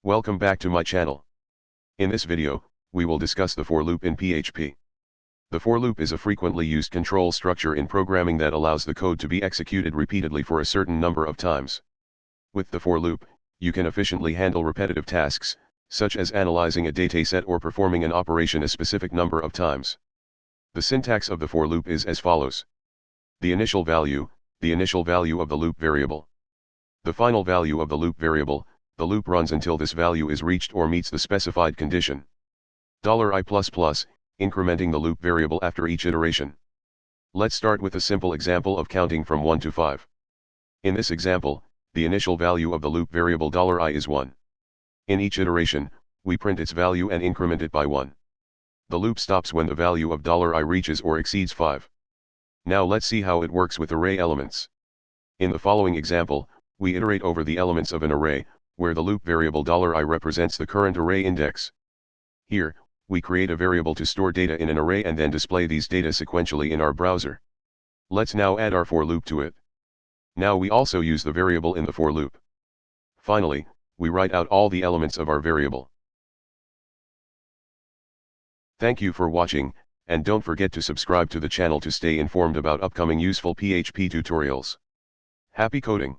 Welcome back to my channel. In this video, we will discuss the for loop in PHP. The for loop is a frequently used control structure in programming that allows the code to be executed repeatedly for a certain number of times. With the for loop, you can efficiently handle repetitive tasks, such as analyzing a dataset or performing an operation a specific number of times. The syntax of the for loop is as follows. The initial value of the loop variable. The final value of the loop variable. The loop runs until this value is reached or meets the specified condition. $i++, incrementing the loop variable after each iteration. Let's start with a simple example of counting from 1 to 5. In this example, the initial value of the loop variable $i is 1. In each iteration, we print its value and increment it by 1. The loop stops when the value of $i reaches or exceeds 5. Now let's see how it works with array elements. In the following example, we iterate over the elements of an array, where the loop variable $i represents the current array index. Here, we create a variable to store data in an array and then display these data sequentially in our browser. Let's now add our for loop to it. Now we also use the variable in the for loop. Finally, we write out all the elements of our variable. Thank you for watching, and don't forget to subscribe to the channel to stay informed about upcoming useful PHP tutorials. Happy coding!